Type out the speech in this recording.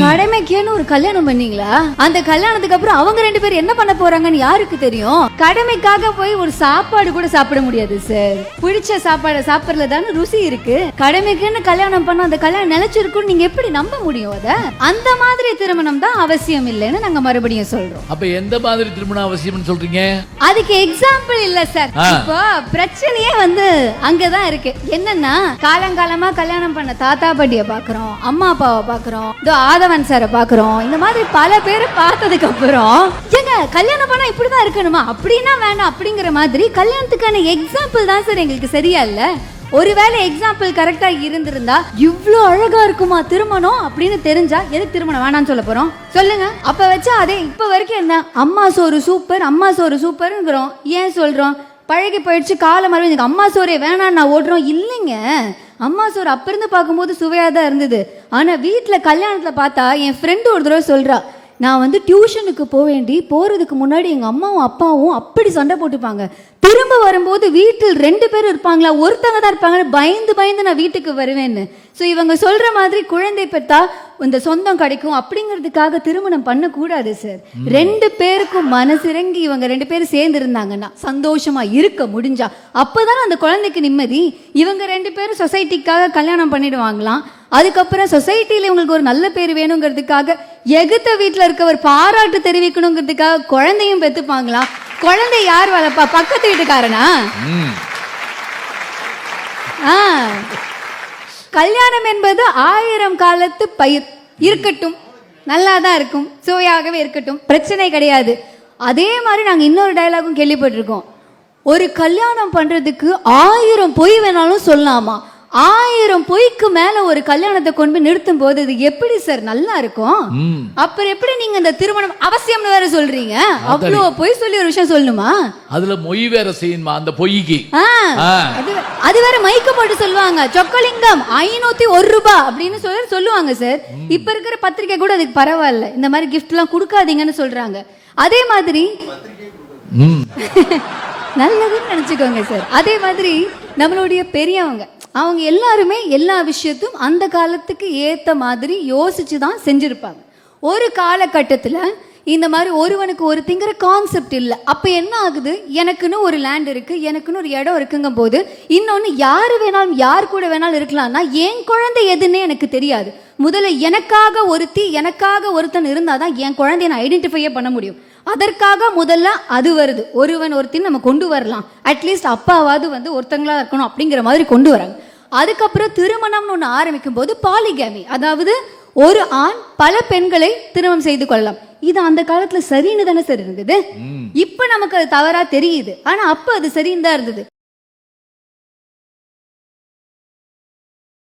கடமைக்கேன்னு ஒரு கல்யாணம் பண்ணீங்களா? அந்த கல்யாணத்துக்கு அப்புறம் அவங்க 2 பேரும் என்ன பண்ண போறாங்கன்னு யாருக்கு தெரியும்? கடமைக்காக போய் ஒரு சாப்பாடு கூட சாப்பிட முடியாது சார். பிடிச்ச சாப்பாடு சாப்பிடறதுல தானே ருசி இருக்கு. கடமைக்குன்னு கல்யாணம் பண்ண அந்த கல்யாணம் நிலைச்சிருக்குன்னு நீங்க எப்படி நம்ப முடியும்? அத அந்த மாதிரி திருமணம் தான் அவசியம் இல்லைன்னு நாங்க மறுபடியும் சொல்றோம். அப்ப எந்த மாதிரி திருமணம் அவசியம்னு சொல்றீங்க? அதுக்கு எக்ஸாம்பிள் இல்ல சார். இப்போ பிரச்சனையே அங்கதான் இருக்கு. என்னன்னா காலங்காலமா கல்யாணம் பண்ண தாத்தா பாட்டிய பாக்குறோம், அம்மா அப்பாவை பாக்குறோம், ஆதவன் சாரை பாக்குறோம். இந்த மாதிரி பல பேரை பார்த்ததுக்கு அப்புறம் ஏங்க கல்யாணம் பண்ணா இப்படிதான் இருக்கணுமா, அப்படின்னா வேண்டாம் அப்படிங்கிற மாதிரி கல்யாணத்துக்கான எக்ஸாம்பிள் தான் சார் எங்களுக்கு சரியா இல்ல. ஒருவேளை எக்ஸாம்பிள் கரெக்டா இருந்திருந்தா இவ்ளோ அழகா இருக்குமா திருமணம் அப்படின்னு தெரிஞ்சா எதுக்கு திருமணம் வேணாம்னு சொல்ல போறோம் சொல்லுங்க? அப்ப வச்சா அதே இப்ப வரைக்கும் என்ன அம்மா சோறு சூப்பர், அம்மா சோறு சூப்பர்ங்கிறோம். ஏன் சொல்றோம்? பழகி போயிடுச்சு காலம் மறுபடியும் எனக்கு அம்மா சோறே வேணான்னு நான் ஓடுறோம் இல்லைங்க. அம்மா சோறு அப்ப இருந்து பார்க்கும்போது சுவையாக தான் இருந்தது. ஆனா வீட்டில் கல்யாணத்தில் பார்த்தா என் ஃப்ரெண்டு ஒரு தடவை சொல்றா, நான் டியூஷனுக்கு போறதுக்கு முன்னாடி எங்க அம்மாவும் அப்பாவும் அப்படி சண்டை போட்டுப்பாங்க. திரும்ப வரும்போது வீட்டில் 2 பேர் இருப்பாங்களா, ஒருத்தங்க தான் இருப்பாங்க, பயந்து பயந்து நான் வீட்டுக்கு வருவேன்னு. ஸோ இவங்க சொல்ற மாதிரி குழந்தை பெற்றா இந்த சொந்தம் கிடைக்கும் அப்படிங்கிறதுக்காக திருமணம் பண்ணக்கூடாது சார். 2 பேருக்கும் மனசிறங்கி இவங்க 2 பேரும் சேர்ந்து இருந்தாங்கன்னா சந்தோஷமா இருக்க முடிஞ்சா அப்போதானே அந்த குழந்தைக்கு நிம்மதி. இவங்க 2 பேரும் சொசைட்டிக்காக கல்யாணம் பண்ணிடுவாங்களாம். அதுக்கப்புறம் சொசைட்டியில் இவங்களுக்கு ஒரு நல்ல பேர் வேணுங்கிறதுக்காக எகுத்த வீட்டில் இருக்கவர் பாராட்டு தெரிவிக்கணுங்கிறதுக்காக குழந்தையும் பெற்றுப்பாங்களாம். குழந்தை யார் வளர்ப்பா? பக்கத்து வீட்டுக்காரனா? கல்யாணம் என்பது 1000 காலத்து பயிர். இருக்கட்டும், நல்லா தான் இருக்கும், சுவையாகவே இருக்கட்டும், பிரச்சனை கிடையாது. அதே மாதிரி நாங்கள் இன்னொரு டயலாகும் கேள்விப்பட்டிருக்கோம். ஒரு கல்யாணம் பண்றதுக்கு 1000 பொய் வேணாலும் சொல்லலாமா? 1000 பொய்க்கு மேல ஒரு கல்யாணத்தை கொண்டு போய் நிறுத்தும் போது இது எப்படி சார் நல்லா இருக்கும்? அப்புறம் எப்படி நீங்க இந்த திருமணம் அவசியம்னு வேற சொல்றீங்க? அவ்வளோ பொய் சொல்லி ஒரு விஷயம் சொல்லணுமா? அதுல மொய் வேற செய்யணுமா அந்த பொய்க்கு? அது வேற மைக்க போட்டு சொல்லுவாங்க, சொக்கலிங்கம் 501 ரூபாய் அப்படின்னு சொல்லுவாங்க சார். இப்ப இருக்கிற பத்திரிகை கூட அதுக்கு பரவாயில்ல, இந்த மாதிரி கிஃப்ட் எல்லாம் கொடுக்காதீங்கன்னு சொல்றாங்க. அதே மாதிரி நல்லதுன்னு நினைச்சுக்கோங்க சார். அதே மாதிரி நம்மளுடைய பெரியவங்க அவங்க எல்லாருமே எல்லா விஷயத்தும் அந்த காலத்துக்கு ஏற்ற மாதிரி யோசிச்சு தான் செஞ்சிருப்பாங்க. ஒரு காலகட்டத்தில் இந்த மாதிரி ஒருவனுக்கு ஒரு திங்கிற கான்செப்ட் இல்லை. அப்போ என்ன ஆகுது, எனக்குன்னு ஒரு லேண்ட் இருக்கு, எனக்குன்னு ஒரு இடம் இருக்குங்கும் போது இன்னொன்று யார் வேணாலும் யார் கூட வேணாலும் இருக்கலாம்னா என் குழந்தை எதுன்னு எனக்கு தெரியாது. முதல்ல எனக்காக ஒருத்தி எனக்காக ஒருத்தன் இருந்தாதான் என் குழந்தைய நான் ஐடென்டிஃபையே பண்ண முடியும். அதற்காக முதல்ல அது வருது. ஒருவன் ஒருத்தின் நம்ம கொண்டு வரலாம், அட்லீஸ்ட் அப்பாவாவது ஒருத்தங்களா இருக்கணும் அப்படிங்கிற மாதிரி கொண்டு வராங்க. அதுக்கப்புறம் திருமணம்னு ஒன்று ஆரம்பிக்கும் போது பாலிகேமி, அதாவது ஒரு ஆண் பல பெண்களை திருமணம் செய்து கொள்ளலாம். இது அந்த காலத்துல சரின்னு தானே சார் இருந்தது. இப்ப நமக்கு அது தவறா தெரியுது, ஆனா அப்ப அது சரின்னு தான் இருந்தது.